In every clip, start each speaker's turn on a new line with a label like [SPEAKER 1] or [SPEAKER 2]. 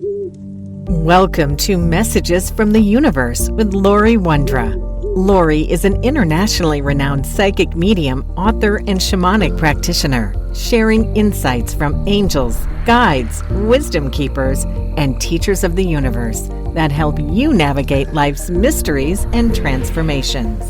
[SPEAKER 1] Welcome to Messages from the Universe with Laurie Wondra. Laurie is an internationally renowned psychic medium, author, and shamanic practitioner, sharing insights from angels, guides, wisdom keepers, and teachers of the universe that help you navigate life's mysteries and transformations.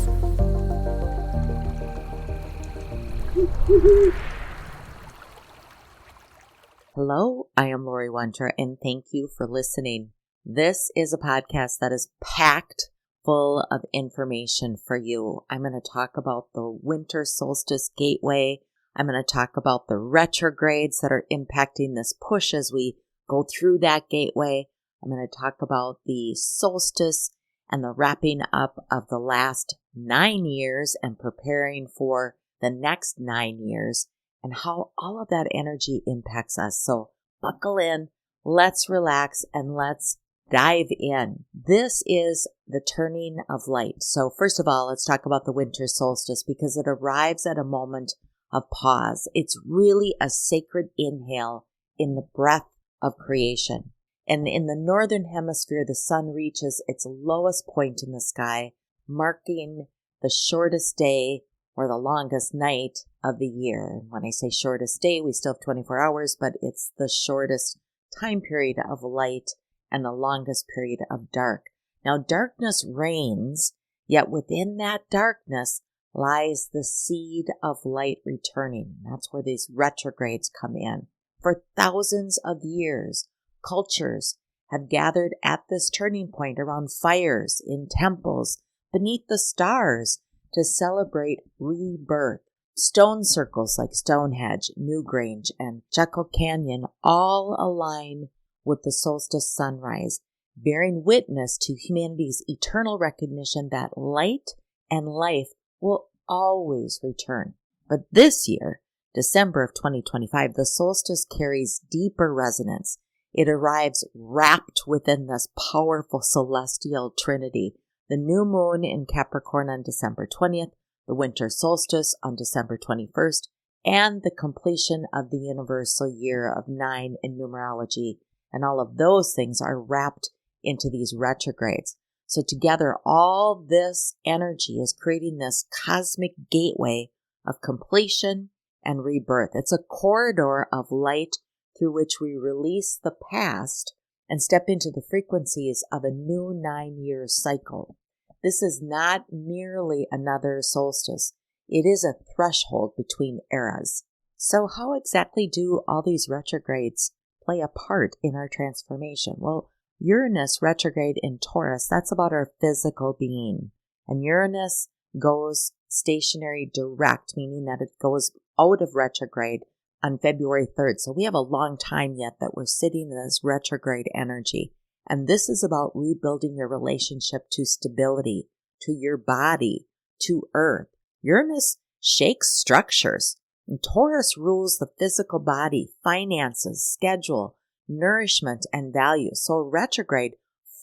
[SPEAKER 2] Hello, I am Laurie Wondra, and thank you for listening. This is a podcast that is packed full of information for you. I'm going to talk about the Winter Solstice gateway. I'm going to talk about the retrogrades that are impacting this push as we go through that gateway. I'm going to talk about the solstice and the wrapping up of the last 9 years and preparing for the next 9 years, and how all of that energy impacts us. So buckle in, let's relax, and let's dive in. This is the turning of light. So first of all, let's talk about the winter solstice because it arrives at a moment of pause. It's really a sacred inhale in the breath of creation. And in the northern hemisphere, the sun reaches its lowest point in the sky, marking the shortest day or the longest night of the year. And when I say shortest day, we still have 24 hours, but it's the shortest time period of light and the longest period of dark. Now, darkness reigns, yet within that darkness lies the seed of light returning. That's where these retrogrades come in. For thousands of years, cultures have gathered at this turning point around fires, in temples, beneath the stars, to celebrate rebirth. Stone circles like Stonehenge, Newgrange, and Jekyll Canyon all align with the solstice sunrise, bearing witness to humanity's eternal recognition that light and life will always return. But this year, December of 2025, the solstice carries deeper resonance. It arrives wrapped within this powerful celestial trinity. The new moon in Capricorn on December 20th, the winter solstice on December 21st, and the completion of the universal year of 9 in numerology. And all of those things are wrapped into these retrogrades. So together, all this energy is creating this cosmic gateway of completion and rebirth. It's a corridor of light through which we release the past and step into the frequencies of a new 9-year cycle. This is not merely another solstice. It is a threshold between eras. So how exactly do all these retrogrades play a part in our transformation? Well, Uranus retrograde in Taurus, that's about our physical being. And Uranus goes stationary direct, meaning that it goes out of retrograde on February 3rd. So we have a long time yet that we're sitting in this retrograde energy. And this is about rebuilding your relationship to stability, to your body, to Earth. Uranus shakes structures. And Taurus rules the physical body, finances, schedule, nourishment, and value. So retrograde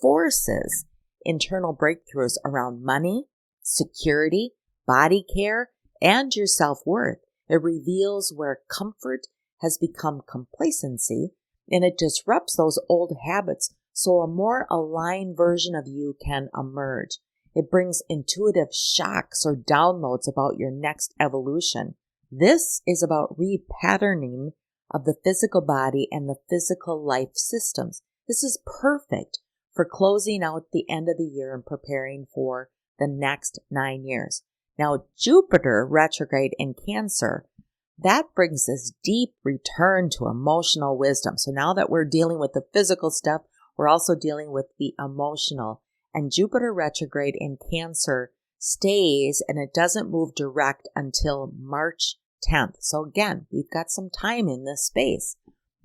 [SPEAKER 2] forces internal breakthroughs around money, security, body care, and your self-worth. It reveals where comfort has become complacency, and it disrupts those old habits so a more aligned version of you can emerge. It brings intuitive shocks or downloads about your next evolution. This is about repatterning of the physical body and the physical life systems. This is perfect for closing out the end of the year and preparing for the next 9 years. Now, Jupiter retrograde in Cancer, that brings this deep return to emotional wisdom. So now that we're dealing with the physical stuff, we're also dealing with the emotional. And Jupiter retrograde in Cancer stays, and it doesn't move direct until March 10th. So again, we've got some time in this space.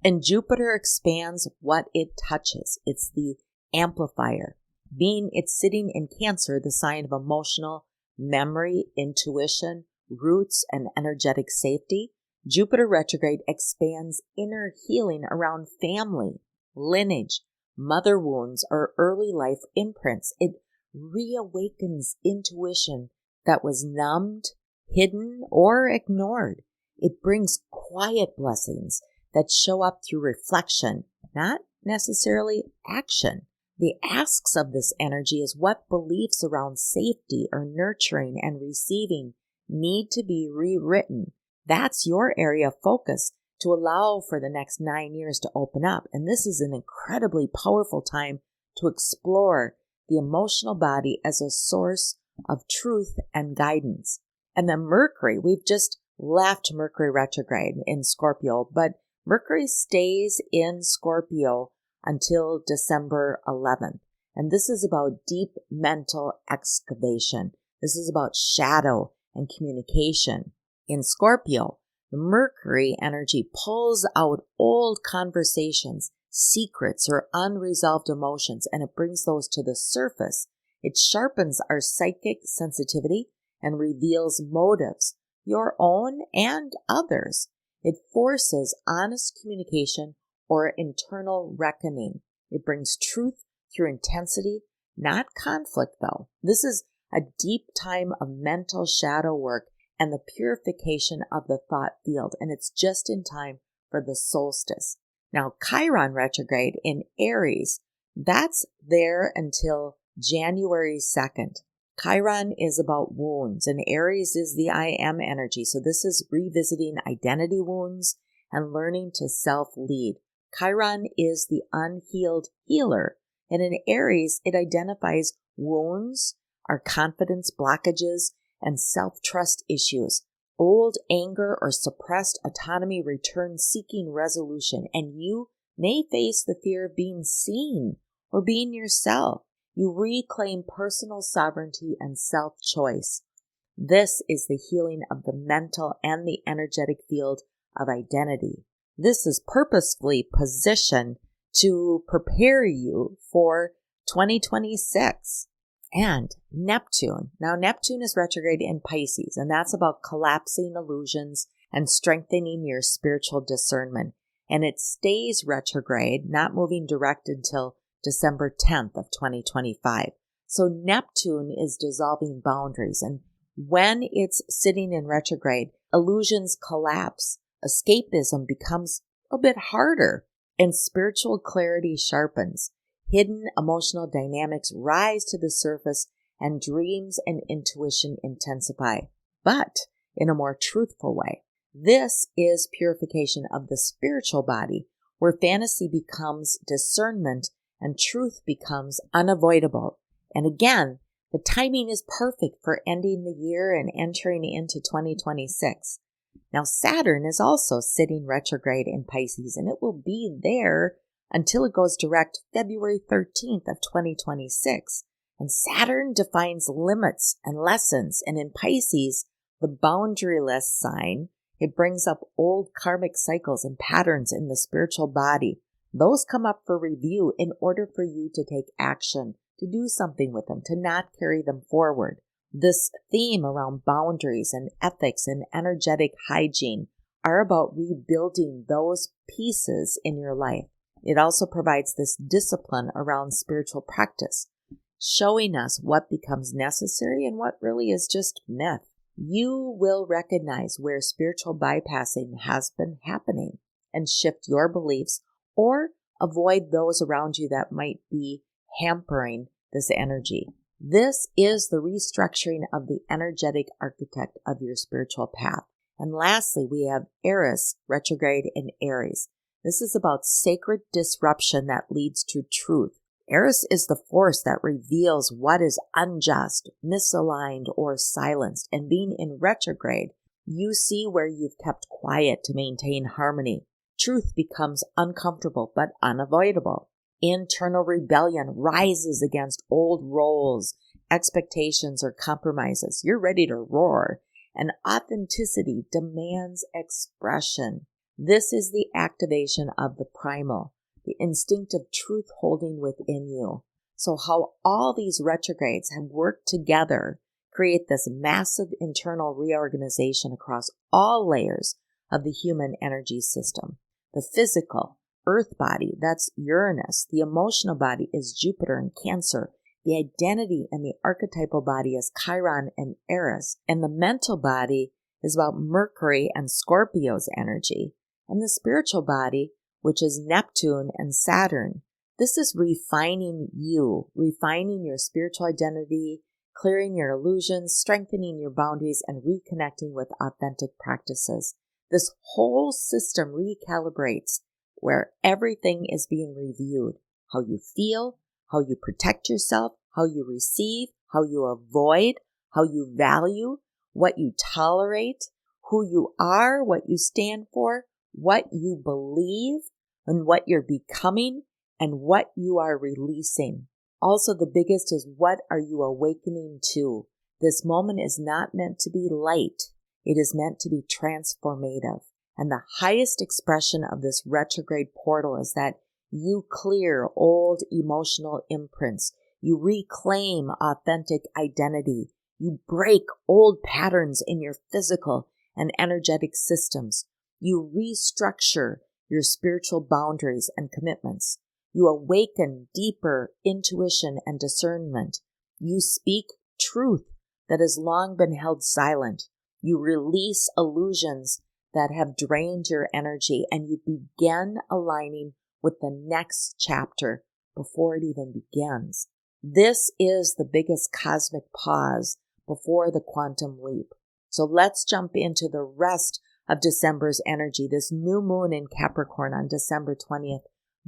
[SPEAKER 2] And Jupiter expands what it touches. It's the amplifier. Being it's sitting in Cancer, the sign of emotional memory, intuition, roots, and energetic safety, Jupiter retrograde expands inner healing around family, lineage, mother wounds, or early life imprints. It reawakens intuition that was numbed, hidden, or ignored. It brings quiet blessings that show up through reflection, not necessarily action. The asks of this energy is what beliefs around safety or nurturing and receiving need to be rewritten. That's your area of focus to allow for the next 9 years to open up. And this is an incredibly powerful time to explore the emotional body as a source of truth and guidance. And then Mercury, we've just left Mercury retrograde in Scorpio, but Mercury stays in Scorpio until December 11th. And this is about deep mental excavation. This is about shadow and communication. In Scorpio, the Mercury energy pulls out old conversations, secrets, or unresolved emotions, and it brings those to the surface. It sharpens our psychic sensitivity and reveals motives, your own and others. It forces honest communication or internal reckoning. It brings truth through intensity, not conflict though. This is a deep time of mental shadow work and the purification of the thought field, and it's just in time for the solstice. Now, Chiron retrograde in Aries, that's there until January 2nd. Chiron is about wounds, and Aries is the I am energy. So this is revisiting identity wounds and learning to self-lead. Chiron is the unhealed healer, and in Aries, it identifies wounds, our confidence blockages, and self-trust issues. Old anger or suppressed autonomy returns seeking resolution, and you may face the fear of being seen or being yourself. You reclaim personal sovereignty and self-choice. This is the healing of the mental and the energetic field of identity. This is purposefully positioned to prepare you for 2026. And Neptune. Now, Neptune is retrograde in Pisces, and that's about collapsing illusions and strengthening your spiritual discernment. And it stays retrograde, not moving direct until December 10th of 2025. So Neptune is dissolving boundaries. And when it's sitting in retrograde, illusions collapse. Escapism becomes a bit harder and spiritual clarity sharpens. Hidden emotional dynamics rise to the surface and dreams and intuition intensify, but in a more truthful way. This is purification of the spiritual body, where fantasy becomes discernment and truth becomes unavoidable. And again, the timing is perfect for ending the year and entering into 2026. Now, Saturn is also sitting retrograde in Pisces, and it will be there until it goes direct February 13th of 2026. And Saturn defines limits and lessons. And in Pisces, the boundaryless sign, it brings up old karmic cycles and patterns in the spiritual body. Those come up for review in order for you to take action, to do something with them, to not carry them forward. This theme around boundaries and ethics and energetic hygiene are about rebuilding those pieces in your life. It also provides this discipline around spiritual practice, showing us what becomes necessary and what really is just myth. You will recognize where spiritual bypassing has been happening and shift your beliefs or avoid those around you that might be hampering this energy. This is the restructuring of the energetic architect of your spiritual path. And lastly, we have Eris retrograde in Aries. This is about sacred disruption that leads to truth. Eris is the force that reveals what is unjust, misaligned, or silenced. And being in retrograde, you see where you've kept quiet to maintain harmony. Truth becomes uncomfortable but unavoidable. Internal rebellion rises against old roles, expectations, or compromises. You're ready to roar. And authenticity demands expression. This is the activation of the primal, the instinctive truth holding within you. So how all these retrogrades have worked together create this massive internal reorganization across all layers of the human energy system. The physical, earth body, that's Uranus. The emotional body is Jupiter and Cancer. The identity and the archetypal body is Chiron and Eris. And the mental body is about Mercury and Scorpio's energy. And the spiritual body, which is Neptune and Saturn. This is refining you, refining your spiritual identity, clearing your illusions, strengthening your boundaries, and reconnecting with authentic practices. This whole system recalibrates where everything is being reviewed. How you feel, how you protect yourself, how you receive, how you avoid, how you value, what you tolerate, who you are, what you stand for, what you believe, and what you're becoming, and what you are releasing. Also, the biggest is, what are you awakening to? This moment is not meant to be light. It is meant to be transformative. And the highest expression of this retrograde portal is that you clear old emotional imprints. You reclaim authentic identity. You break old patterns in your physical and energetic systems. You restructure your spiritual boundaries and commitments. You awaken deeper intuition and discernment. You speak truth that has long been held silent. You release illusions that have drained your energy, and you begin aligning with the next chapter before it even begins. This is the biggest cosmic pause before the quantum leap. So let's jump into the rest of December's energy. This new moon in Capricorn on December 20th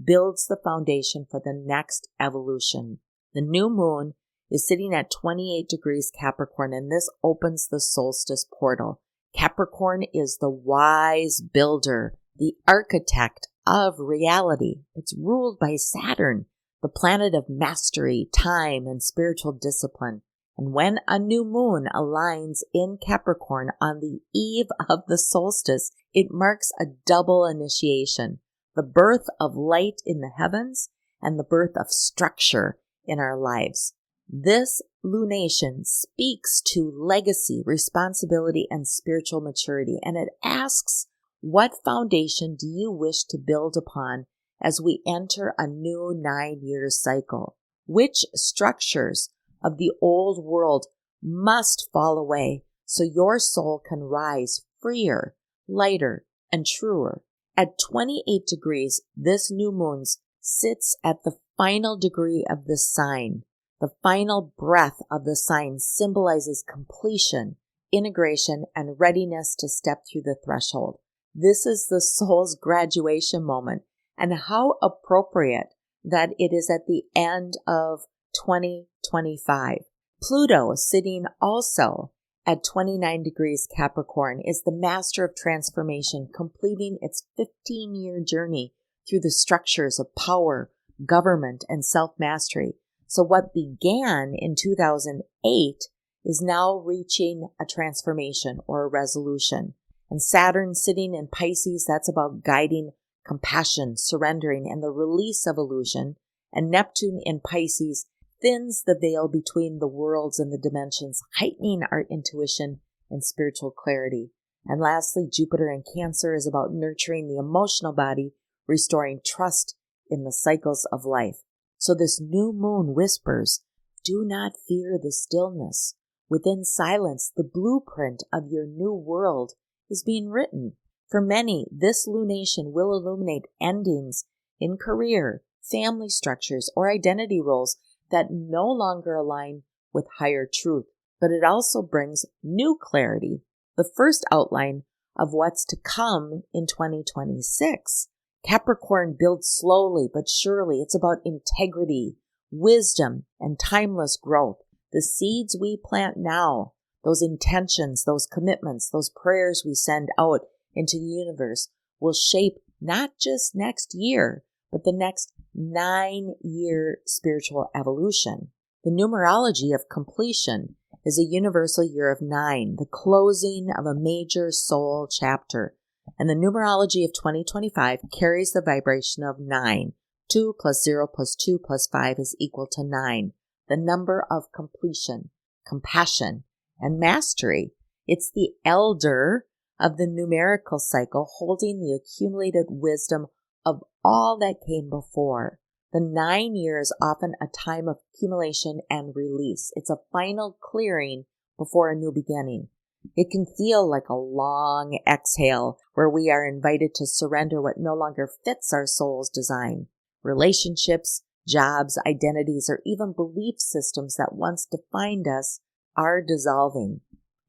[SPEAKER 2] builds the foundation for the next evolution. The new moon is sitting at 28 degrees Capricorn, and this opens the solstice portal. Capricorn is the wise builder, the architect of reality. It's ruled by Saturn, the planet of mastery, time, and spiritual discipline. And when a new moon aligns in Capricorn on the eve of the solstice, it marks a double initiation: the birth of light in the heavens and the birth of structure in our lives. This lunation speaks to legacy, responsibility, and spiritual maturity, and it asks, what foundation do you wish to build upon as we enter a new 9-year cycle? Which structures of the old world must fall away so your soul can rise freer, lighter, and truer? At 28 degrees, this new moon sits at the final degree of the sign. The final breath of the sign symbolizes completion, integration, and readiness to step through the threshold. This is the soul's graduation moment, and how appropriate that it is at the end of 2025. Pluto, sitting also at 29 degrees Capricorn, is the master of transformation, completing its 15-year journey through the structures of power, government, and self-mastery. So what began in 2008 is now reaching a transformation or a resolution. And Saturn sitting in Pisces, that's about guiding, compassion, surrendering, and the release of illusion. And Neptune in Pisces thins the veil between the worlds and the dimensions, heightening our intuition and spiritual clarity. And lastly, Jupiter in Cancer is about nurturing the emotional body, restoring trust in the cycles of life. So this new moon whispers, do not fear the stillness. Within silence, the blueprint of your new world is being written. For many, this lunation will illuminate endings in career, family structures, or identity roles that no longer align with higher truth. But it also brings new clarity, the first outline of what's to come in 2026. Capricorn builds slowly but surely. It's about integrity, wisdom, and timeless growth. The seeds we plant now, those intentions, those commitments, those prayers we send out into the universe will shape not just next year, but the next 9-year spiritual evolution. The numerology of completion is a universal year of 9, the closing of a major soul chapter. And the numerology of 2025 carries the vibration of 9. 2 plus 0 plus 2 plus 5 is equal to 9. The number of completion, compassion, and mastery. It's the elder of the numerical cycle, holding the accumulated wisdom of all that came before. The 9 years is often a time of accumulation and release. It's a final clearing before a new beginning. It can feel like a long exhale where we are invited to surrender what no longer fits our soul's design. Relationships, jobs, identities, or even belief systems that once defined us are dissolving.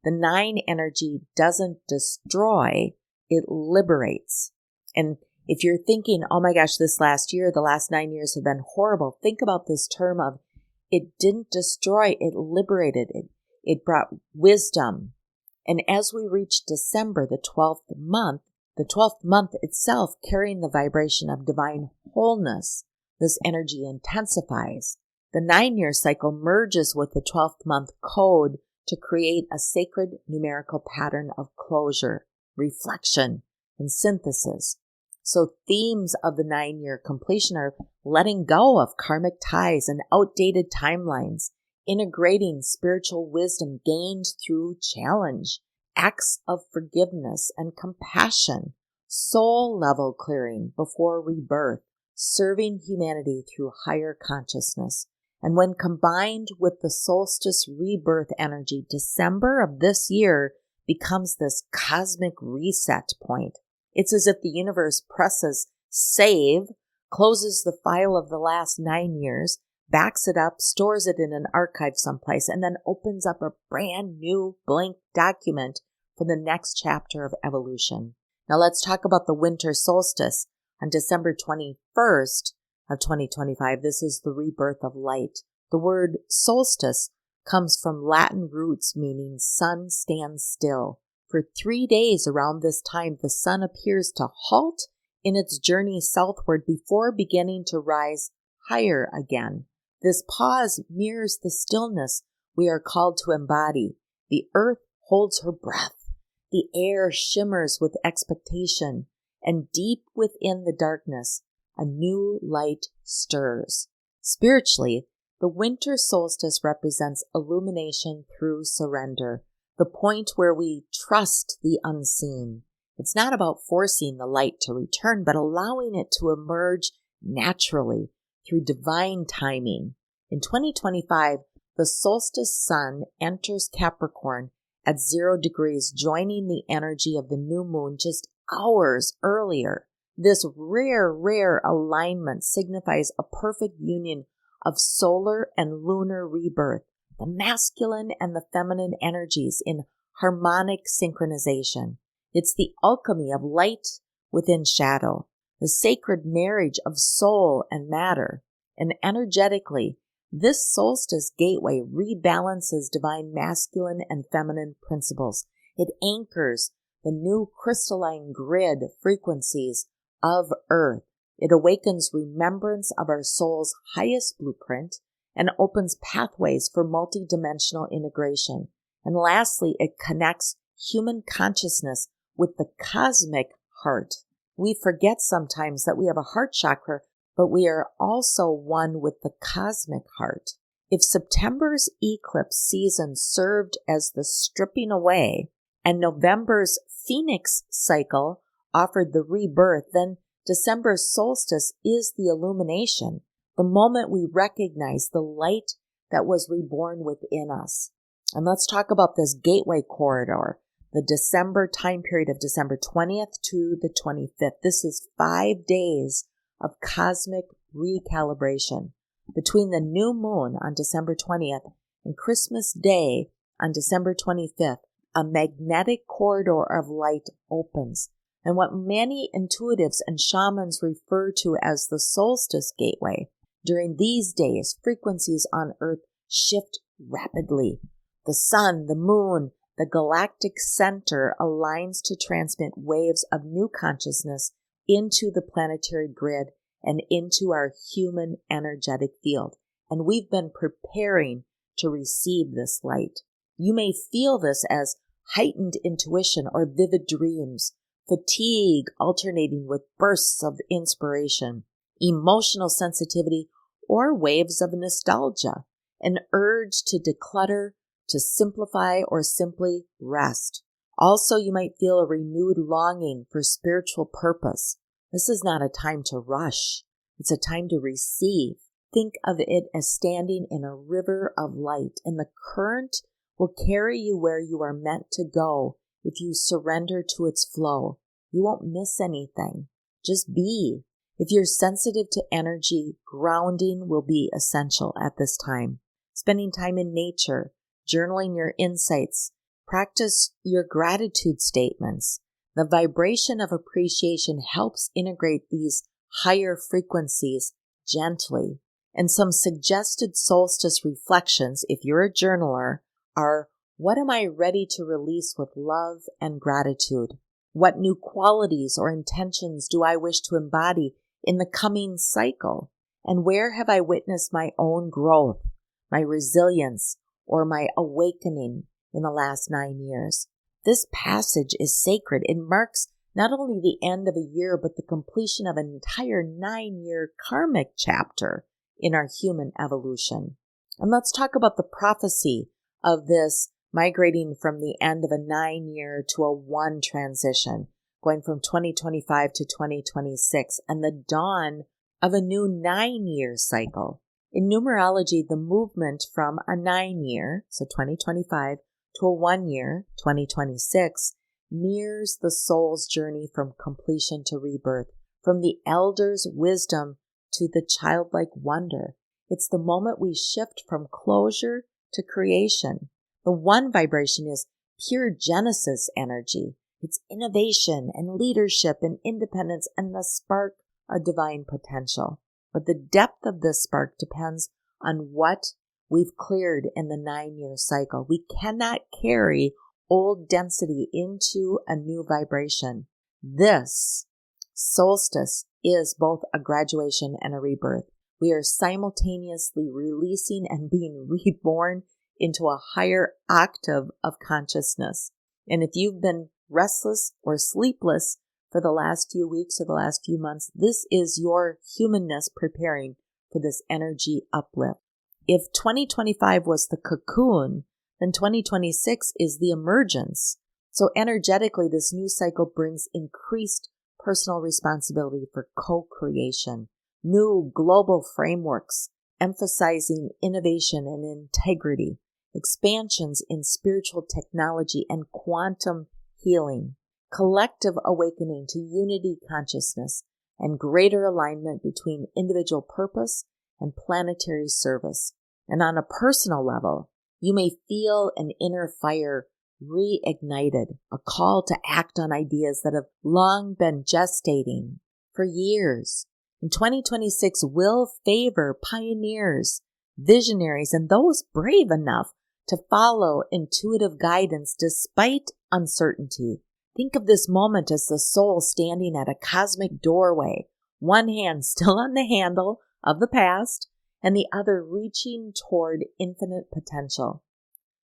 [SPEAKER 2] The 9 energy doesn't destroy, it liberates. And if you're thinking, oh my gosh, this last year, the last 9 years have been horrible, think about this term of it didn't destroy, it liberated. It brought wisdom. And as we reach December, the 12th month itself carrying the vibration of divine wholeness, this energy intensifies. The 9-year cycle merges with the 12th month code to create a sacred numerical pattern of closure, reflection, and synthesis. So themes of the 9-year completion are letting go of karmic ties and outdated timelines, integrating spiritual wisdom gained through challenge, acts of forgiveness and compassion, soul level clearing before rebirth, serving humanity through higher consciousness. And when combined with the solstice rebirth energy, December of this year becomes this cosmic reset point. It's as if the universe presses save, closes the file of the last 9 years, backs it up, stores it in an archive someplace, and then opens up a brand new blank document for the next chapter of evolution. Now let's talk about the winter solstice on December 21st of 2025. This is the rebirth of light. The word solstice comes from Latin roots meaning sun stands still. For 3 days around this time, the sun appears to halt in its journey southward before beginning to rise higher again. This pause mirrors the stillness we are called to embody. The earth holds her breath. The air shimmers with expectation, and deep within the darkness, a new light stirs. Spiritually, the winter solstice represents illumination through surrender, the point where we trust the unseen. It's not about forcing the light to return, but allowing it to emerge naturally through divine timing. In 2025, the solstice sun enters Capricorn at 0 degrees, joining the energy of the new moon just hours earlier. This rare alignment signifies a perfect union of solar and lunar rebirth, the masculine and the feminine energies in harmonic synchronization. It's the alchemy of light within shadow, the sacred marriage of soul and matter. And energetically, this solstice gateway rebalances divine masculine and feminine principles. It anchors the new crystalline grid frequencies of Earth. It awakens remembrance of our soul's highest blueprint and opens pathways for multidimensional integration. And lastly, it connects human consciousness with the cosmic heart. We forget sometimes that we have a heart chakra, but we are also one with the cosmic heart. If September's eclipse season served as the stripping away and November's phoenix cycle offered the rebirth, then December's solstice is the illumination, the moment we recognize the light that was reborn within us. And let's talk about this gateway corridor, the December time period of December 20th to the 25th. This is 5 days of cosmic recalibration. Between the new moon on December 20th and Christmas Day on December 25th, a magnetic corridor of light opens. And what many intuitives and shamans refer to as the solstice gateway. During these days, frequencies on Earth shift rapidly. The sun, the moon, the galactic center aligns to transmit waves of new consciousness into the planetary grid and into our human energetic field. And we've been preparing to receive this light. You may feel this as heightened intuition or vivid dreams, fatigue alternating with bursts of inspiration, emotional sensitivity, or waves of nostalgia, an urge to declutter, to simplify, or simply rest. Also, you might feel a renewed longing for spiritual purpose. This is not a time to rush. It's a time to receive. Think of it as standing in a river of light, and the current will carry you where you are meant to go if you surrender to its flow. You won't miss anything. Just be. If you're sensitive to energy, grounding will be essential at this time. Spending time in nature, journaling your insights, practice your gratitude statements. The vibration of appreciation helps integrate these higher frequencies gently. And some suggested solstice reflections, if you're a journaler, are: what am I ready to release with love and gratitude? What new qualities or intentions do I wish to embody in the coming cycle? And where have I witnessed my own growth, my resilience, or my awakening in the last 9 years? This passage is sacred. It marks not only the end of a year, but the completion of an entire 9-year karmic chapter in our human evolution. And let's talk about the prophecy of this migrating from the end of a 9-year to a 1 transition, going from 2025 to 2026, and the dawn of a new 9-year cycle. In numerology, the movement from a 9-year, so 2025, to a 1-year, 2026, mirrors the soul's journey from completion to rebirth, from the elder's wisdom to the childlike wonder. It's the moment we shift from closure to creation. The 1 vibration is pure Genesis energy. It's innovation and leadership and independence and the spark of divine potential. But the depth of this spark depends on what we've cleared in the 9-year cycle. We cannot carry old density into a new vibration. This solstice is both a graduation and a rebirth. We are simultaneously releasing and being reborn into a higher octave of consciousness. And if you've been restless or sleepless for the last few weeks or the last few months, this is your humanness preparing for this energy uplift. If 2025 was the cocoon, then 2026 is the emergence. So energetically, this new cycle brings increased personal responsibility for co-creation, new global frameworks emphasizing innovation and integrity, expansions in spiritual technology and quantum healing, collective awakening to unity consciousness, and greater alignment between individual purpose and planetary service. And on a personal level, you may feel an inner fire reignited, a call to act on ideas that have long been gestating for years. And 2026 will favor pioneers, visionaries, and those brave enough to follow intuitive guidance despite uncertainty. Think of this moment as the soul standing at a cosmic doorway, one hand still on the handle of the past and the other reaching toward infinite potential.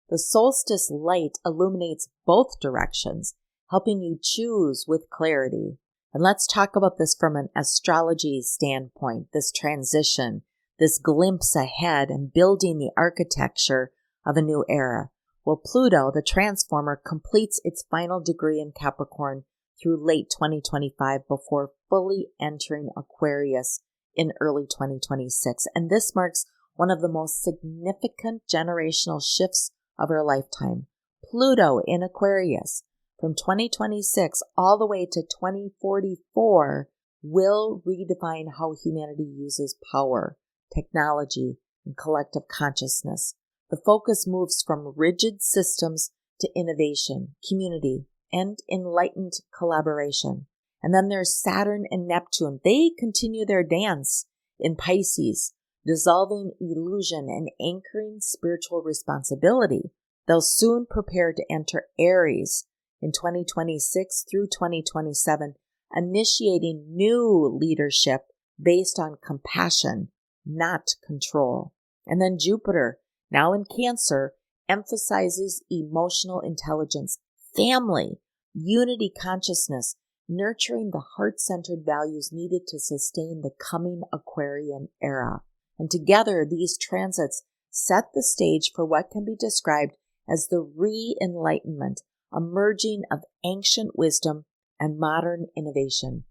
[SPEAKER 2] The solstice light illuminates both directions, helping you choose with clarity. And let's talk about this from an astrology standpoint, this transition, this glimpse ahead and building the architecture of a new era. Well, Pluto, the transformer, completes its final degree in Capricorn through late 2025 before fully entering Aquarius in early 2026. And this marks one of the most significant generational shifts of our lifetime. Pluto in Aquarius from 2026 all the way to 2044 will redefine how humanity uses power, technology, and collective consciousness. The focus moves from rigid systems to innovation, community, and enlightened collaboration. And then there's Saturn and Neptune. They continue their dance in Pisces, dissolving illusion and anchoring spiritual responsibility. They'll soon prepare to enter Aries in 2026 through 2027, initiating new leadership based on compassion, not control. And then Jupiter, now in Cancer, emphasizes emotional intelligence, family, unity consciousness, nurturing the heart-centered values needed to sustain the coming Aquarian era. And together, these transits set the stage for what can be described as the re-enlightenment, a merging of ancient wisdom and modern innovation.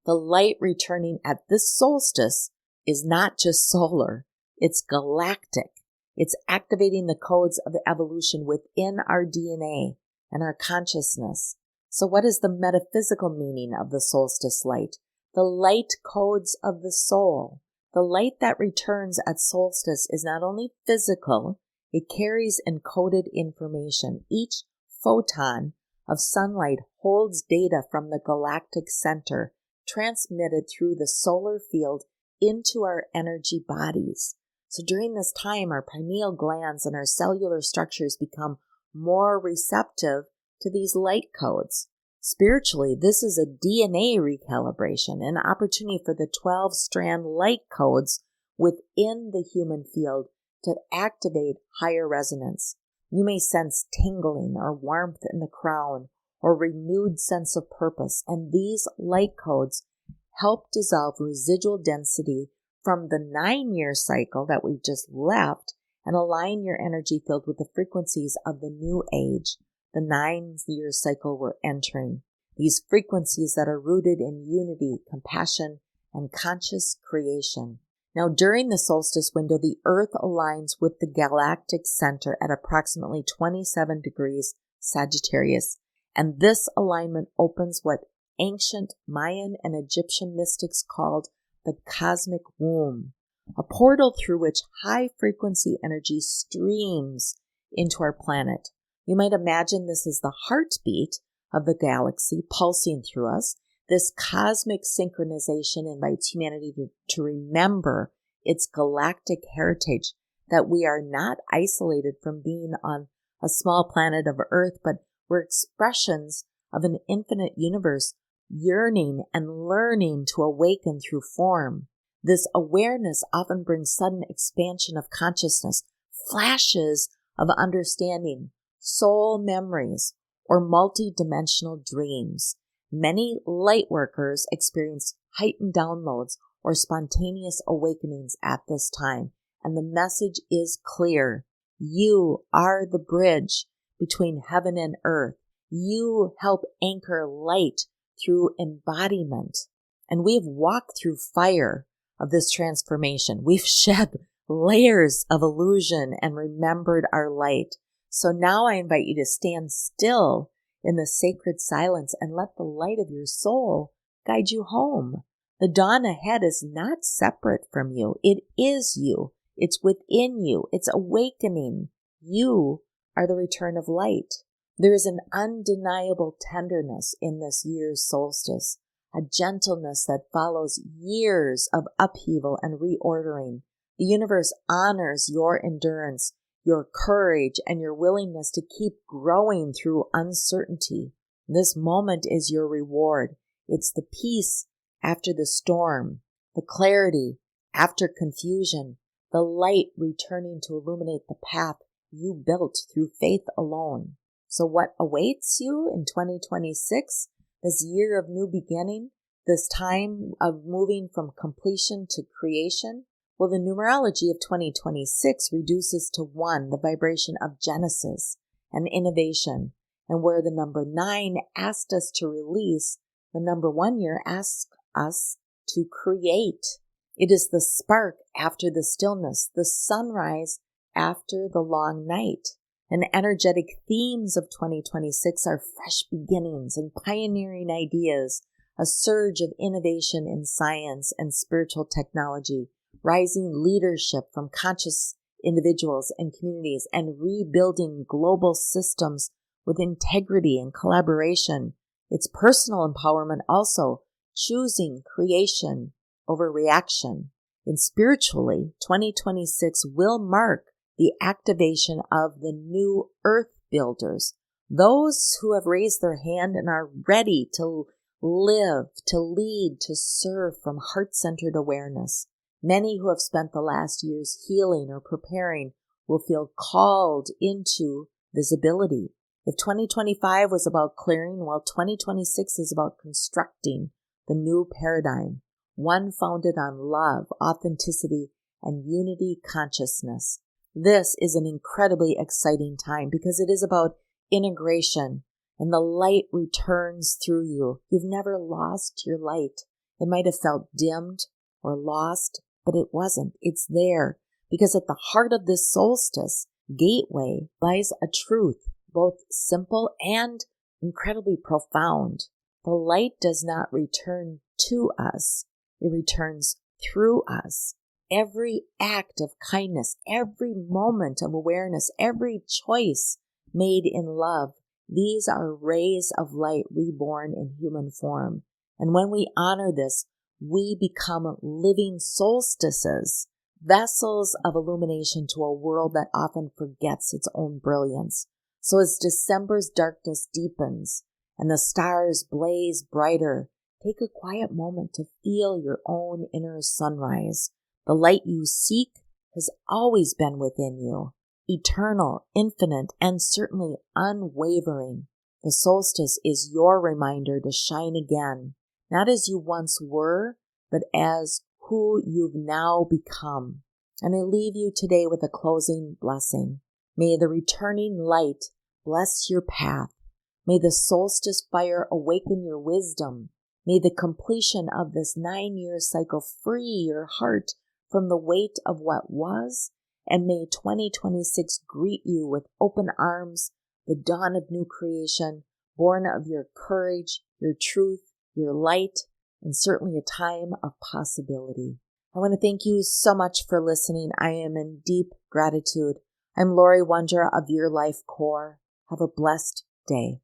[SPEAKER 2] The light returning at this solstice is not just solar, it's galactic. It's activating the codes of evolution within our DNA and our consciousness. So what is the metaphysical meaning of the solstice light? The light codes of the soul. The light that returns at solstice is not only physical, it carries encoded information. Each photon of sunlight holds data from the galactic center, transmitted through the solar field into our energy bodies. So during this time, our pineal glands and our cellular structures become more receptive to these light codes. Spiritually, this is a DNA recalibration, an opportunity for the 12-strand light codes within the human field to activate higher resonance. You may sense tingling or warmth in the crown or renewed sense of purpose, and these light codes help dissolve residual density from the 9-year cycle that we've just left and align your energy field with the frequencies of the new age, the 9-year cycle we're entering. These frequencies that are rooted in unity, compassion, and conscious creation. Now, during the solstice window, the Earth aligns with the galactic center at approximately 27 degrees Sagittarius, and this alignment opens what ancient Mayan and Egyptian mystics called the cosmic womb, a portal through which high-frequency energy streams into our planet. You might imagine this is the heartbeat of the galaxy pulsing through us. This cosmic synchronization invites humanity to remember its galactic heritage, that we are not isolated from being on a small planet of Earth, but we're expressions of an infinite universe yearning and learning to awaken through form. This awareness often brings sudden expansion of consciousness, flashes of understanding, soul memories, or multi-dimensional dreams. Many light workers experience heightened downloads or spontaneous awakenings at this time, and the message is clear. You are the bridge between heaven and earth. You help anchor light through embodiment. And we've walked through fire of this transformation. We've shed layers of illusion and remembered our light. So now I invite you to stand still in the sacred silence and let the light of your soul guide you home. The dawn ahead is not separate from you. It is you. It's within you. It's awakening. You are the return of light. There is an undeniable tenderness in this year's solstice, a gentleness that follows years of upheaval and reordering. The universe honors your endurance, your courage, and your willingness to keep growing through uncertainty. This moment is your reward. It's the peace after the storm, the clarity after confusion, the light returning to illuminate the path you built through faith alone. So what awaits you in 2026, this year of new beginning, this time of moving from completion to creation? Well, the numerology of 2026 reduces to 1, the vibration of Genesis and innovation. And where the number 9 asked us to release, the number 1 year asks us to create. It is the spark after the stillness, the sunrise after the long night. And energetic themes of 2026 are fresh beginnings and pioneering ideas, a surge of innovation in science and spiritual technology, rising leadership from conscious individuals and communities, and rebuilding global systems with integrity and collaboration. It's personal empowerment also, choosing creation over reaction. And spiritually, 2026 will mark the activation of the new earth builders, those who have raised their hand and are ready to live, to lead, to serve from heart-centered awareness. Many who have spent the last years healing or preparing will feel called into visibility. If 2025 was about clearing, well, 2026 is about constructing the new paradigm, one founded on love, authenticity, and unity consciousness. This is an incredibly exciting time because it is about integration, and the light returns through you. You've never lost your light. It might have felt dimmed or lost, but it wasn't. It's there. because at the heart of this solstice gateway lies a truth, both simple and incredibly profound. The light does not return to us. It returns through us. Every act of kindness, every moment of awareness, every choice made in love, these are rays of light reborn in human form. And when we honor this, we become living solstices, vessels of illumination to a world that often forgets its own brilliance. So as December's darkness deepens and the stars blaze brighter, take a quiet moment to feel your own inner sunrise. The light you seek has always been within you, eternal, infinite, and certainly unwavering. The solstice is your reminder to shine again, not as you once were, but as who you've now become. And I leave you today with a closing blessing. May the returning light bless your path. May the solstice fire awaken your wisdom. May the completion of this 9-year cycle free your heart from the weight of what was, and may 2026 greet you with open arms, the dawn of new creation, born of your courage, your truth, your light, and certainly a time of possibility. I want to thank you so much for listening. I am in deep gratitude. I'm Laurie Wondra of Your Life Core. Have a blessed day.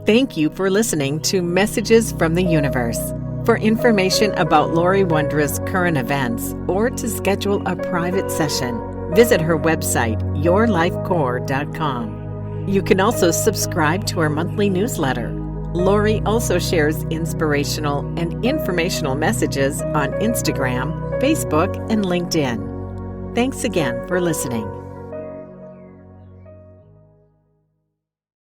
[SPEAKER 1] Thank you for listening to Messages from the Universe. For information about Laurie Wondra's current events or to schedule a private session, visit her website, yourlifecore.com. You can also subscribe to her monthly newsletter. Laurie also shares inspirational and informational messages on Instagram, Facebook, and LinkedIn. Thanks again for listening.